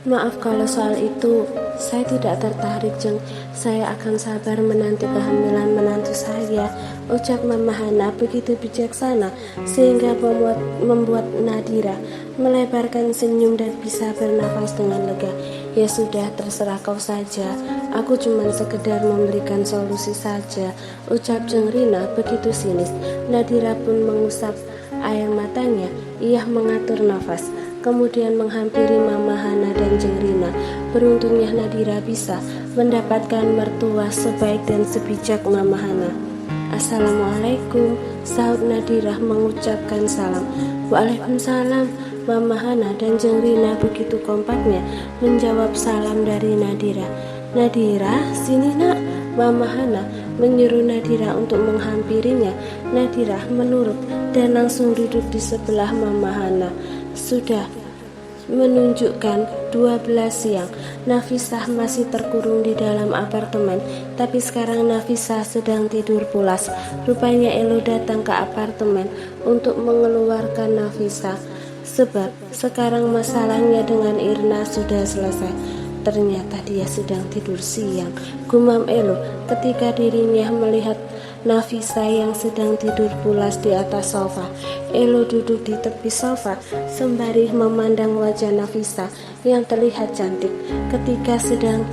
Maaf kalau soal itu saya tidak tertarik, Jeng. Saya akan sabar menanti kehamilan menantu saya, ucap Mama Hana begitu bijaksana sehingga membuat Nadira melebarkan senyum dan bisa bernafas dengan lega. Ya sudah, terserah kau saja. Aku cuma sekedar memberikan solusi saja, ucap Jeng Rina begitu sinis. Nadira pun mengusap air matanya. Ia mengatur nafas, kemudian menghampiri Mama Hana dan Jeng Rina. Beruntungnya Nadira bisa mendapatkan mertua sebaik dan sebijak Mama Hana. Assalamualaikum, sahut Nadira mengucapkan salam. Waalaikumsalam. Mama Hana dan Jeng Rina begitu kompaknya menjawab salam dari Nadira. Nadira, sini nak. Mama Hana menyuruh Nadira untuk menghampirinya. Nadira menurut dan langsung duduk di sebelah Mama Hana. Sudah menunjukkan 12 siang. Nafisah masih terkurung di dalam apartemen, tapi sekarang Nafisah sedang tidur pulas. Rupanya Elo datang ke apartemen untuk mengeluarkan Nafisah, sebab sekarang masalahnya dengan Irna sudah selesai. Ternyata dia sedang tidur siang, gumam Elo ketika dirinya melihat Nafisah yang sedang tidur pulas di atas sofa. Elo duduk di tepi sofa sembari memandang wajah Nafisah yang terlihat cantik ketika sedang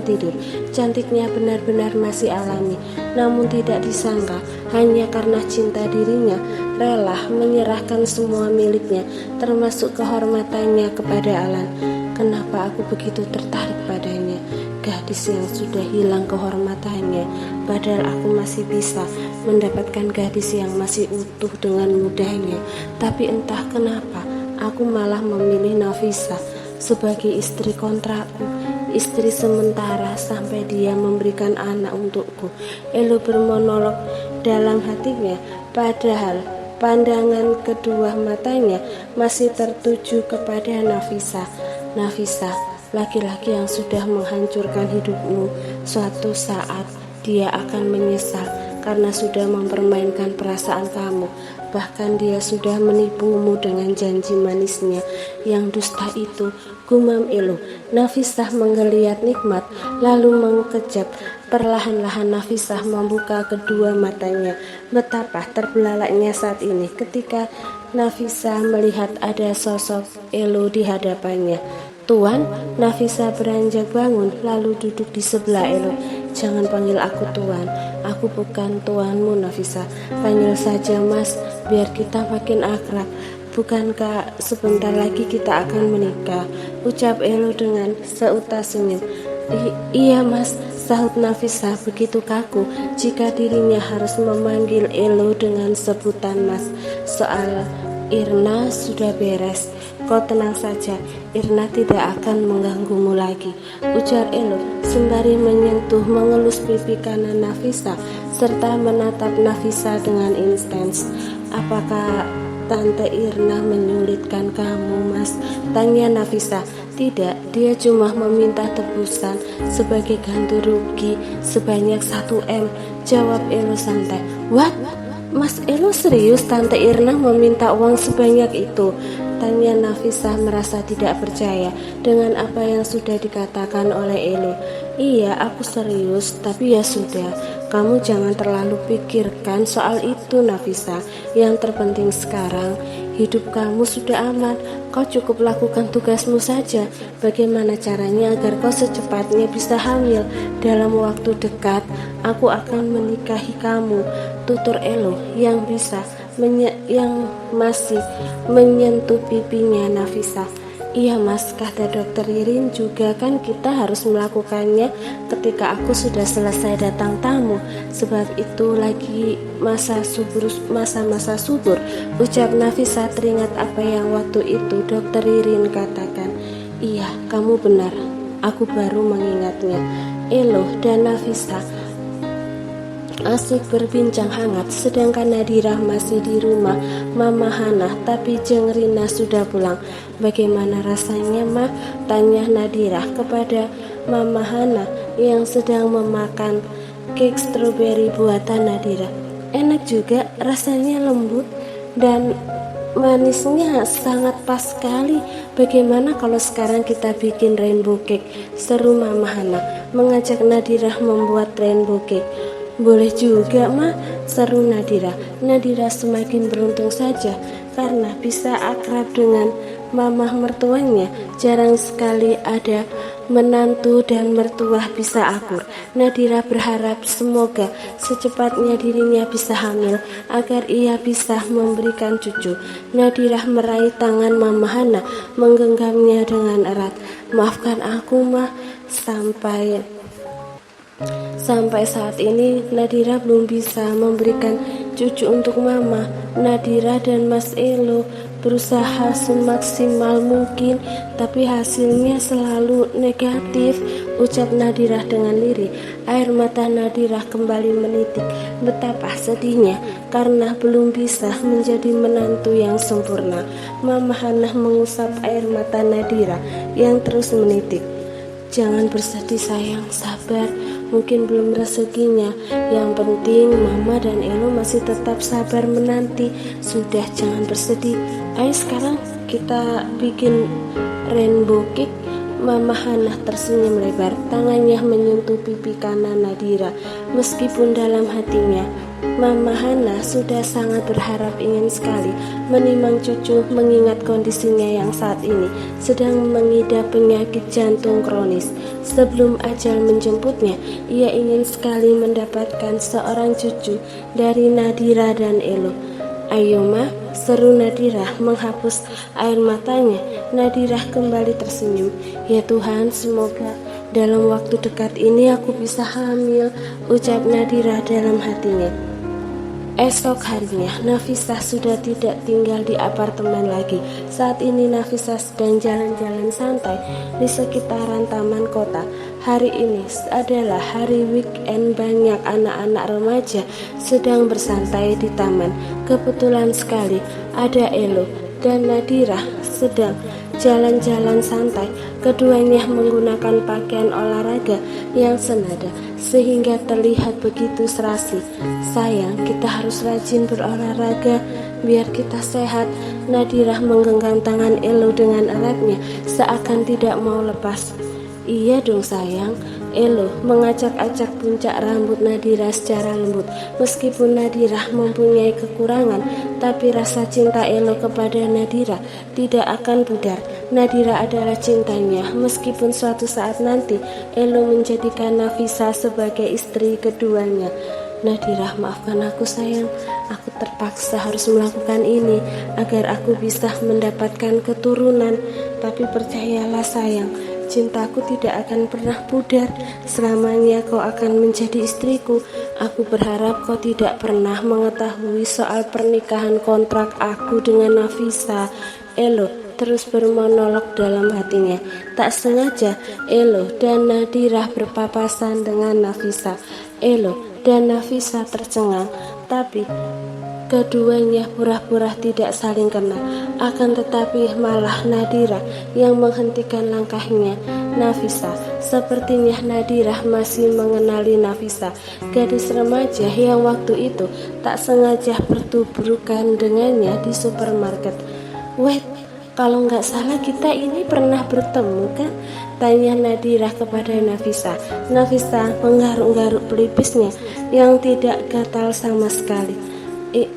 tidur. Cantiknya benar-benar masih alami, namun tidak disangka hanya karena cinta dirinya rela menyerahkan semua miliknya, termasuk kehormatannya kepada Alan. Kenapa aku begitu tertarik padanya? Gadis yang sudah hilang kehormatannya, padahal aku masih bisa mendapatkan gadis yang masih utuh dengan mudahnya. Tapi entah kenapa aku malah memilih Nafisah sebagai istri kontrakku, istri sementara sampai dia memberikan anak untukku. Elo bermonolog dalam hatinya, padahal pandangan kedua matanya masih tertuju kepada Nafisah. Nafisah, laki-laki yang sudah menghancurkan hidupmu. Suatu saat dia akan menyesal karena sudah mempermainkan perasaan kamu. Bahkan dia sudah menipumu dengan janji manisnya yang dusta itu, gumam Elo. Nafisah menggeliat nikmat lalu mengekejap. Perlahan-lahan Nafisah membuka kedua matanya. Betapa terbelalaknya saat ini ketika Nafisah melihat ada sosok Elo di hadapannya. Tuan, Nafisah beranjak bangun lalu duduk di sebelah Elo. Jangan panggil aku Tuan, aku bukan tuanmu Nafisah. Panggil saja Mas, biar kita makin akrab. Bukankah sebentar lagi kita akan menikah? Ucap Elo dengan seutas senyum. Iya Mas, sahut Nafisah begitu kaku jika dirinya harus memanggil Elo dengan sebutan Mas. Soal Irna sudah beres. Kau tenang saja, Irna tidak akan mengganggumu lagi, ujar Elo sembari mengelus pipi kanan Nafisah serta menatap Nafisah dengan intens. Apakah Tante Irna menyulitkan kamu, Mas? Tanya Nafisah. Tidak, dia cuma meminta tebusan sebagai ganti rugi sebanyak 1 M, jawab Elo santai. What? Mas Elo serius Tante Irna meminta uang sebanyak itu? Tanya Nafisah merasa tidak percaya dengan apa yang sudah dikatakan oleh Elo. Iya, aku serius, tapi ya sudah, kamu jangan terlalu pikirkan soal itu Nafisah. Yang terpenting sekarang, hidup kamu sudah aman. Kau cukup lakukan tugasmu saja. Bagaimana caranya agar kau secepatnya bisa hamil? Dalam waktu dekat, aku akan menikahi kamu, tutur Elo yang masih menyentuh pipinya Nafisah. Iya Mas, kata dokter Ririn juga kan kita harus melakukannya ketika aku sudah selesai datang tamu. Sebab itu lagi masa-masa subur, ucap Nafisah teringat apa yang waktu itu dokter Ririn katakan. Iya, kamu benar, aku baru mengingatnya. Elo dan Nafisah asik berbincang hangat, sedangkan Nadira masih di rumah Mama Hana, tapi Jeng Rina sudah pulang. Bagaimana rasanya, Ma? Tanya Nadira kepada Mama Hana yang sedang memakan cake stroberi buatan Nadira. Enak juga, rasanya lembut dan Manisnya sangat pas sekali. Bagaimana kalau sekarang kita bikin rainbow cake? Seru Mama Hana mengajak Nadira membuat rainbow cake. Boleh juga, Ma, seru Nadira. Nadira semakin beruntung saja karena bisa akrab dengan mamah mertuanya. Jarang sekali ada menantu dan mertua bisa akur. Nadira berharap semoga secepatnya dirinya bisa hamil agar ia bisa memberikan cucu. Nadira meraih tangan Mama Hana, menggenggamnya dengan erat. Maafkan aku, Ma, Sampai saat ini Nadira belum bisa memberikan cucu untuk Mama. Nadira dan Mas Elo berusaha semaksimal mungkin, tapi hasilnya selalu negatif, ucap Nadira dengan lirih. Air mata Nadira kembali menitik. Betapa sedihnya karena belum bisa menjadi menantu yang sempurna. Mama Hana mengusap air mata Nadira yang terus menitik. Jangan bersedih sayang, sabar, mungkin belum rezekinya. Yang penting Mama dan Elo masih tetap sabar menanti. Sudah, jangan bersedih. Ayo sekarang kita bikin rainbow cake. Mama Hana tersenyum lebar, tangannya menyentuh pipi kanan Nadira. Meskipun dalam hatinya Mama Hana sudah sangat berharap ingin sekali menimang cucu, mengingat kondisinya yang saat ini sedang mengidap penyakit jantung kronis. Sebelum ajal menjemputnya, ia ingin sekali mendapatkan seorang cucu dari Nadira dan Elo. Ayo Ma, seru Nadira menghapus air matanya. Nadira kembali tersenyum. Ya Tuhan, semoga dalam waktu dekat ini aku bisa hamil, ucap Nadira dalam hatinya. Esok harinya, Nafisah sudah tidak tinggal di apartemen lagi. Saat ini Nafisah sedang jalan-jalan santai di sekitaran taman kota. Hari ini adalah hari weekend, banyak anak-anak remaja sedang bersantai di taman. Kebetulan sekali ada Elo dan Nadira sedang jalan-jalan santai. Keduanya menggunakan pakaian olahraga yang senada sehingga terlihat begitu serasi. Sayang, kita harus rajin berolahraga biar kita sehat. Nadira menggenggam tangan Elo dengan eratnya seakan tidak mau lepas. Iya dong sayang. Elo mengacak-acak puncak rambut Nadira secara lembut. Meskipun Nadira mempunyai kekurangan, tapi rasa cinta Elo kepada Nadira tidak akan pudar. Nadira adalah cintanya, meskipun suatu saat nanti Elo menjadikan Nafisah sebagai istri keduanya. Nadira, maafkan aku sayang, aku terpaksa harus melakukan ini agar aku bisa mendapatkan keturunan. Tapi percayalah sayang, cintaku tidak akan pernah pudar. Selamanya kau akan menjadi istriku. Aku berharap kau tidak pernah mengetahui soal pernikahan kontrak aku dengan Nafisah. Elo terus bermonolog dalam hatinya. Tak sengaja Elo dan Nadira berpapasan dengan Nafisah. Elo dan Nafisah tercengang, tapi keduanya pura-pura tidak saling kenal. Akan tetapi malah Nadira yang menghentikan langkahnya Nafisah. Sepertinya Nadira masih mengenali Nafisah, gadis remaja yang waktu itu tak sengaja bertubrukan dengannya di supermarket. Wait, kalau nggak salah kita ini pernah bertemu kan? Tanya Nadira kepada Nafisah. Nafisah menggaruk-garuk pelipisnya yang tidak gatal sama sekali.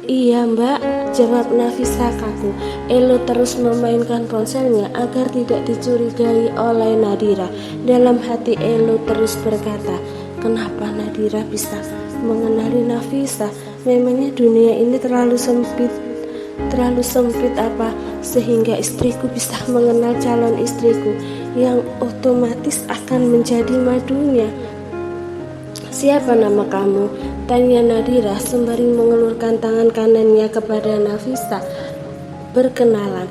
Iya mbak, jawab Nafisah kaku. Elo terus memainkan ponselnya agar tidak dicurigai oleh Nadira. Dalam hati Elo terus berkata, kenapa Nadira bisa mengenali Nafisah? Memangnya dunia ini terlalu sempit apa sehingga istriku bisa mengenal calon istriku yang otomatis akan menjadi madunya. Siapa nama kamu? Tanya Nadira sembari mengelurkan tangan kanannya kepada Nafisah. Berkenalan.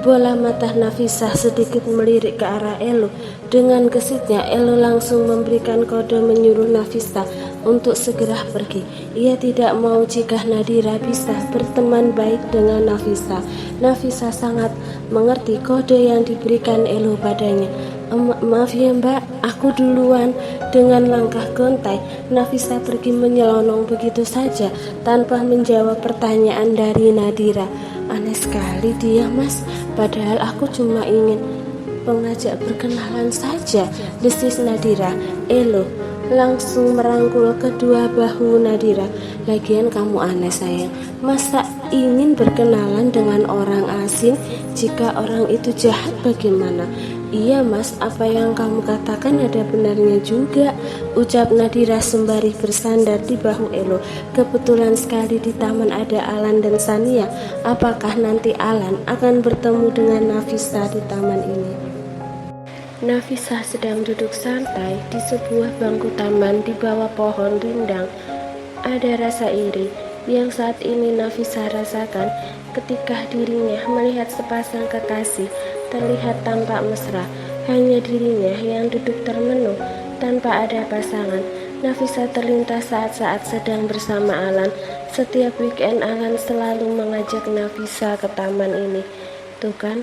Bola mata Nafisah sedikit melirik ke arah Elo. Dengan gesitnya Elo langsung memberikan kode menyuruh Nafisah untuk segera pergi. Ia tidak mau jika Nadira bisa berteman baik dengan Nafisah. Nafisah sangat mengerti kode yang diberikan Elo padanya. Maaf ya mbak, aku duluan. Dengan langkah gontai, Nafisah pergi menyelonong begitu saja tanpa menjawab pertanyaan dari Nadira. Aneh sekali dia, Mas. Padahal aku cuma ingin mengajak berkenalan saja, desis Nadira. Elo langsung merangkul kedua bahu Nadira. Lagian kamu aneh sayang, masa ingin berkenalan dengan orang asing? Jika orang itu jahat bagaimana? Iya Mas, apa yang kamu katakan ada benarnya juga, ucap Nadira sembari bersandar di bahu Elo. Kebetulan sekali di taman ada Alan dan Sania. Apakah nanti Alan akan bertemu dengan Nafisa di taman ini? Nafisa sedang duduk santai di sebuah bangku taman di bawah pohon rindang. Ada rasa iri yang saat ini Nafisa rasakan ketika dirinya melihat sepasang kekasih terlihat tampak mesra. Hanya dirinya yang duduk termenung tanpa ada pasangan. Nafisa terlintas saat-saat sedang bersama Alan. Setiap weekend Alan selalu mengajak Nafisa ke taman ini. Tuh kan,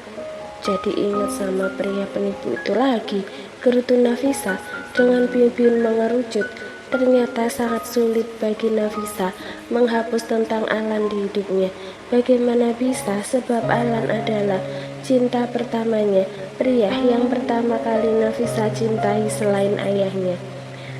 jadi ingat sama pria penipu itu lagi, gerutu Nafisa dengan bibir mengerucut. Ternyata sangat sulit bagi Nafisa menghapus tentang Alan di hidupnya. Bagaimana bisa, sebab Alan adalah cinta pertamanya, pria yang pertama kali Nafisa cintai selain ayahnya.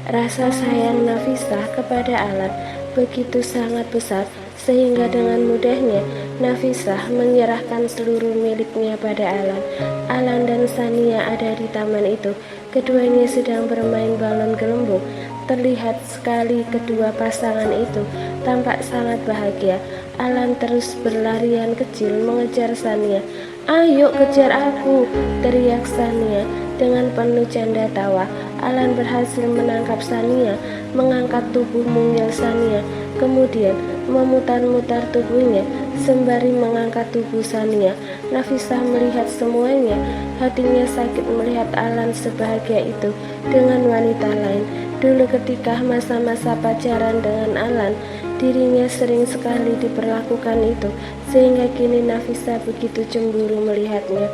Rasa sayang Nafisa kepada Alan begitu sangat besar sehingga dengan mudahnya Nafisa menyerahkan seluruh miliknya pada Alan. Alan dan Sania ada di taman itu. Keduanya sedang bermain balon gelembung. Terlihat sekali kedua pasangan itu tampak sangat bahagia. Alan terus berlarian kecil mengejar Sania. "Ayo kejar aku!" teriak Sania dengan penuh canda tawa. Alan berhasil menangkap Sania, mengangkat tubuh mungil Sania, kemudian memutar-mutar tubuhnya sembari mengangkat tubuh Sania. Nafisa melihat semuanya. Hatinya sakit melihat Alan sebahagia itu dengan wanita lain. Dulu ketika masa-masa pacaran dengan Alan, dirinya sering sekali diperlakukan itu, sehingga kini Nafisa begitu cemburu melihatnya.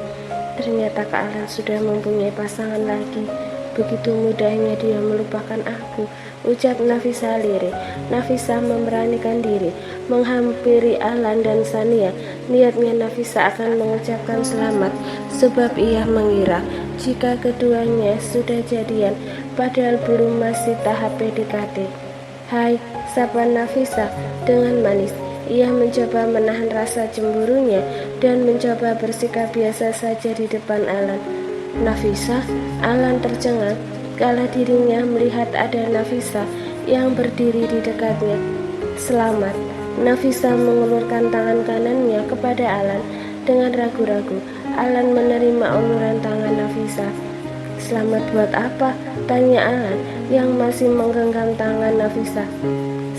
Ternyata Kak Alan sudah mempunyai pasangan lagi. Begitu mudahnya dia melupakan aku, ucap Nafisa lirih. Nafisa memberanikan diri menghampiri Alan dan Sania. Niatnya Nafisa akan mengucapkan selamat, sebab ia mengira jika keduanya sudah jadian, padahal belum, masih tahap PDKT. "Hai," sapa Nafisa dengan manis. Ia mencoba menahan rasa cemburunya dan mencoba bersikap biasa saja di depan Alan. "Nafisa?" Alan tercengang kala dirinya melihat ada Nafisa yang berdiri di dekatnya. "Selamat." Nafisa mengulurkan tangan kanannya kepada Alan dengan ragu-ragu. Alan menerima uluran tangan Nafisa. "Selamat buat apa?" tanya Alan yang masih menggenggam tangan Nafisa.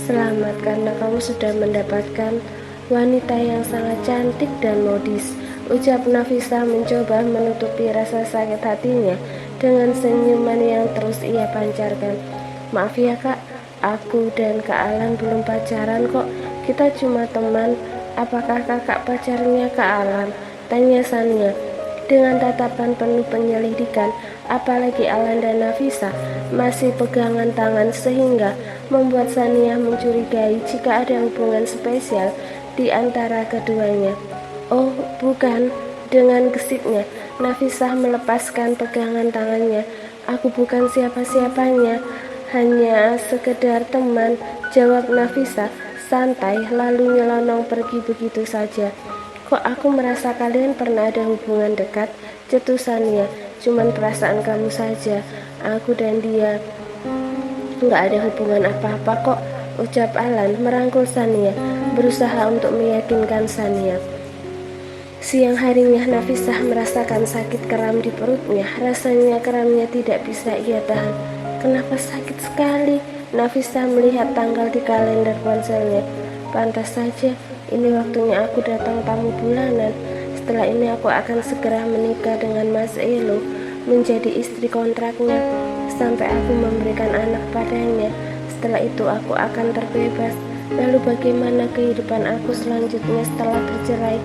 "Selamat karena kamu sudah mendapatkan wanita yang sangat cantik dan modis," ucap Nafisa mencoba menutupi rasa sakit hatinya dengan senyuman yang terus ia pancarkan. "Maaf ya Kak, aku dan Kak Alan belum pacaran kok, kita cuma teman." "Apakah kakak pacarnya Kak Alan?" tanya Sania dengan tatapan penuh penyelidikan. Apalagi Alan dan Nafisa masih pegangan tangan sehingga membuat Sania mencurigai jika ada hubungan spesial di antara keduanya. "Oh bukan," dengan gesiknya Nafisa melepaskan pegangan tangannya. "Aku bukan siapa-siapanya, hanya sekedar teman," jawab Nafisa santai lalu nyelonong pergi begitu saja. "Kok aku merasa kalian pernah ada hubungan dekat?" cetus Sania. "Cuman perasaan kamu saja, aku dan dia nggak ada hubungan apa-apa kok," ucap Alan merangkul Sania, berusaha untuk meyakinkan Sania. Siang harinya Nafisa merasakan sakit kram di perutnya. Rasanya kramnya tidak bisa ia tahan. "Kenapa sakit sekali?" Nafisa melihat tanggal di kalender ponselnya. "Pantas saja, ini waktunya aku datang tamu bulanan. Setelah ini aku akan segera menikah dengan Mas Elo, menjadi istri kontraknya, sampai aku memberikan anak padanya. Setelah itu aku akan terbebas. Lalu bagaimana kehidupan aku selanjutnya setelah bercerai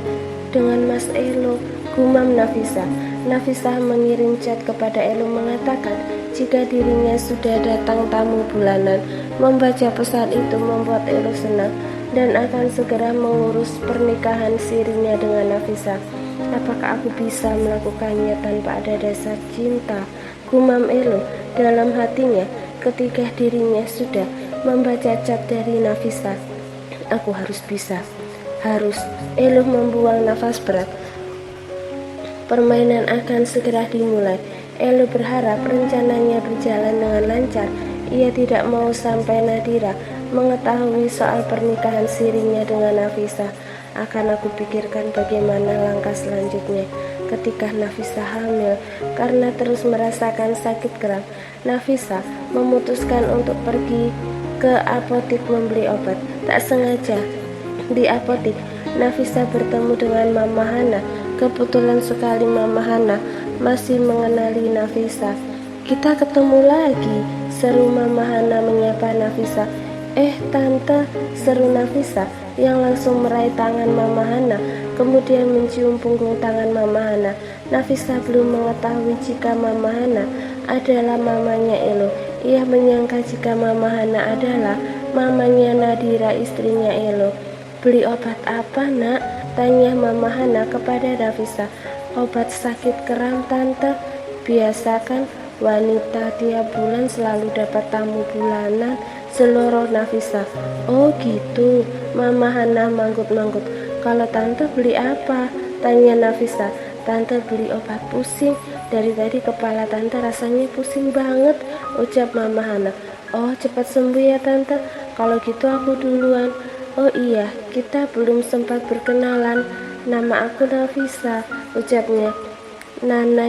dengan Mas Elo?" gumam Nafisa. Nafisa mengirim chat kepada Elo mengatakan jika dirinya sudah datang tamu bulanan. Membaca pesan itu membuat Elo senang. dan akan segera mengurus pernikahan sirinya dengan Nafisa. Apakah aku bisa melakukannya tanpa ada dasar cinta? Gumam Elo dalam hatinya ketika dirinya sudah membaca cat dari Nafisa. Aku harus bisa. Harus. Elo membuang nafas berat. Permainan akan segera dimulai. Elo berharap rencananya berjalan dengan lancar. Ia tidak mau sampai Nadira mengetahui soal pernikahan sirinya dengan Nafisa. Akan aku pikirkan bagaimana langkah selanjutnya ketika Nafisa hamil. Karena terus merasakan sakit keram, Nafisa memutuskan untuk pergi ke apotik membeli obat. Tak sengaja di apotik, Nafisa bertemu dengan Mama Hana. Kebetulan sekali Mama Hana masih mengenali Nafisa. Kita ketemu lagi, seru Mama Hana menyapa Nafisa. Tante, seru Nafisa yang langsung meraih tangan Mama Hana, kemudian mencium punggung tangan Mama Hana. Nafisa belum mengetahui jika Mama Hana adalah mamanya Elo. Ia menyangka jika Mama Hana adalah mamanya Nadira, istrinya Elo. Beli obat apa, Nak? Tanya Mama Hana kepada Nafisa. Obat sakit keram, Tante. Biasa kan wanita tiap bulan selalu dapat tamu bulanan, seluruh Nafisa. Oh gitu, Mama Hana manggut-manggut. Kalau Tante beli apa? Tanya Nafisa. Tante beli obat pusing. Dari tadi kepala Tante rasanya pusing banget, ucap Mama Hana. Oh, cepat sembuh ya Tante. Kalau gitu aku duluan. Oh iya, kita belum sempat berkenalan. Nama aku Nafisa, ucapnya. Nama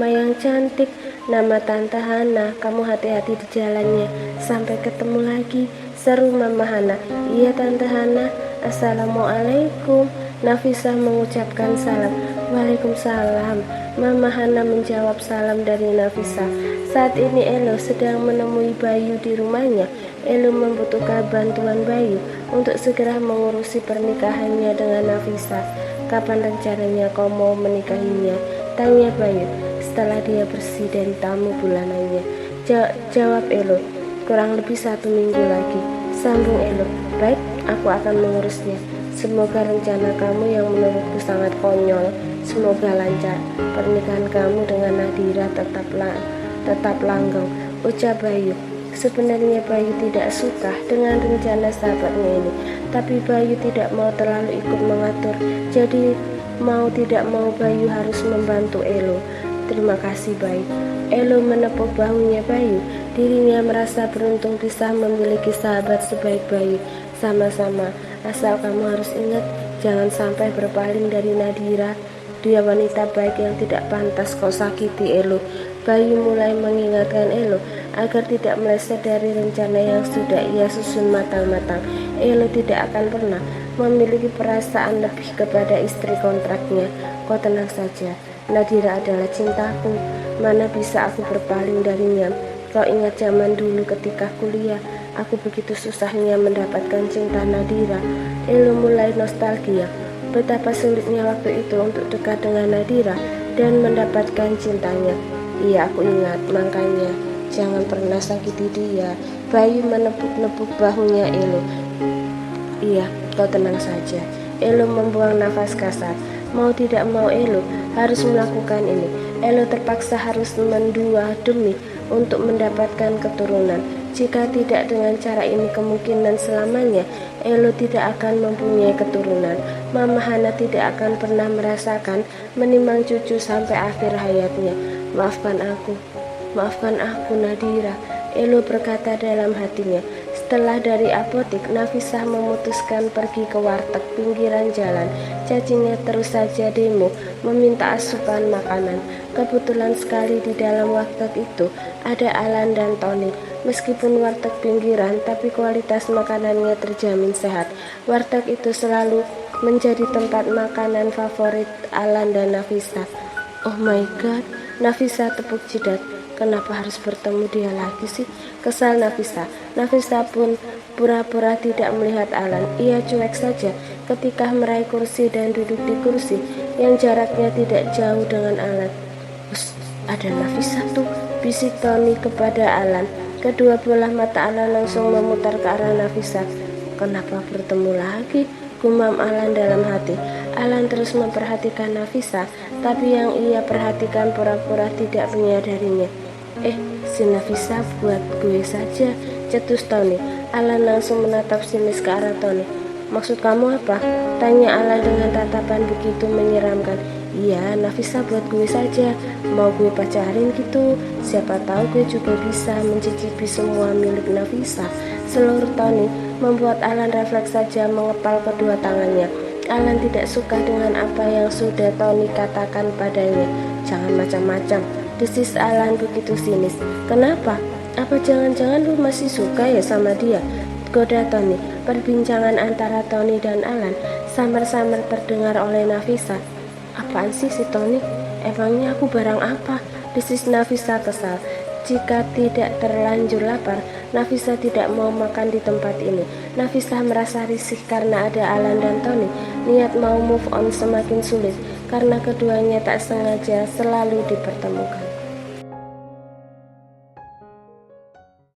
yang cantik. Nama Tante Hana. Kamu hati-hati di jalannya. Sampai ketemu lagi, seru Mama Hana. Iya Tante Hana. Assalamualaikum. Nafisa mengucapkan salam. Waalaikumsalam. Mama Hana menjawab salam dari Nafisa. Saat ini Elo sedang menemui Bayu di rumahnya. Elo membutuhkan bantuan Bayu untuk segera mengurusi pernikahannya dengan Nafisa. Kapan rencananya kau mau menikahinya? Tanya Bayu setelah dia bersih dari tamu bulanannya. Jawab Elo, kurang lebih 1 minggu lagi. Sambung Elo, baik, aku akan mengurusnya. Semoga rencana kamu yang menurutku sangat konyol, semoga lancar. Pernikahan kamu dengan Nadira tetap langgeng, ucap Bayu. Sebenarnya Bayu tidak suka dengan rencana sahabatnya ini, tapi Bayu tidak mau terlalu ikut mengatur. Jadi mau tidak mau Bayu harus membantu Elo. Terima kasih Bayu. Elo menepuk bahunya Bayu. Dirinya merasa beruntung bisa memiliki sahabat sebaik Bayu. Sama-sama, asal kamu harus ingat, jangan sampai berpaling dari Nadira. Dia wanita baik yang tidak pantas kau sakiti, Elo. Bayu mulai mengingatkan Elo agar tidak meleset dari rencana yang sudah ia susun matang-matang. Elo tidak akan pernah memiliki perasaan lebih kepada istri kontraknya. Kau tenang saja, Nadira adalah cintaku. Mana bisa aku berpaling darinya? Kau ingat zaman dulu ketika kuliah, aku begitu susahnya mendapatkan cinta Nadira. Elo mulai nostalgia betapa sulitnya waktu itu untuk dekat dengan Nadira dan mendapatkan cintanya. Iya, aku ingat, makanya jangan pernah sakiti dia. Bayu menepuk-nepuk bahunya Elo. Iya, kau tenang saja. Elo membuang nafas kasar. Mau tidak mau Elo harus melakukan ini. Elo terpaksa harus mendua demi untuk mendapatkan keturunan. Jika tidak dengan cara ini, kemungkinan selamanya Elo tidak akan mempunyai keturunan. Mama Hana tidak akan pernah merasakan menimang cucu sampai akhir hayatnya. Maafkan aku Nadira, Elo berkata dalam hatinya. Setelah dari apotik, Nafisa memutuskan pergi ke warteg pinggiran jalan. Cacingnya terus saja demo meminta asupan makanan. Kebetulan sekali di dalam warteg itu ada Alan dan Tony. Meskipun warteg pinggiran, tapi kualitas makanannya terjamin sehat. Warteg itu selalu menjadi tempat makanan favorit Alan dan Nafisa. Oh my god, Nafisa tepuk jidat. Kenapa harus bertemu dia lagi sih? Kesal Nafisa. Nafisa pun pura-pura tidak melihat Alan. Ia cuek saja ketika meraih kursi dan duduk di kursi yang jaraknya tidak jauh dengan Alan. Ada Nafisa tuh, bisik Tony kepada Alan. Kedua bola mata Alan langsung memutar ke arah Nafisa. kenapa bertemu lagi? Gumam Alan dalam hati. Alan terus memperhatikan Nafisa, tapi yang ia perhatikan pura-pura tidak menyadarinya. Si Nafisa buat gue saja, cetus Tony. Alan langsung menatap sinis ke arah Tony. Maksud kamu apa? Tanya Alan dengan tatapan begitu menyeramkan. Iya, Nafisa buat gue saja. Mau gue pacarin gitu? Siapa tahu gue juga bisa mencicipi semua milik Nafisa. Seluruh Tony membuat Alan refleks saja mengepal kedua tangannya. Alan tidak suka dengan apa yang sudah Tony katakan padanya. Jangan macam-macam, desis Alan begitu sinis. Kenapa? Apa jangan-jangan lu masih suka ya sama dia? Goda Tony. Perbincangan antara Tony dan Alan samar-samar terdengar oleh Nafisa. Apaan sih si Tony? Emangnya aku barang apa? Desis Nafisa kesal. Jika tidak terlanjur lapar, Nafisa tidak mau makan di tempat ini. Nafisa merasa risih karena ada Alan dan Tony. Niat mau move on semakin sulit karena keduanya tak sengaja selalu dipertemukan.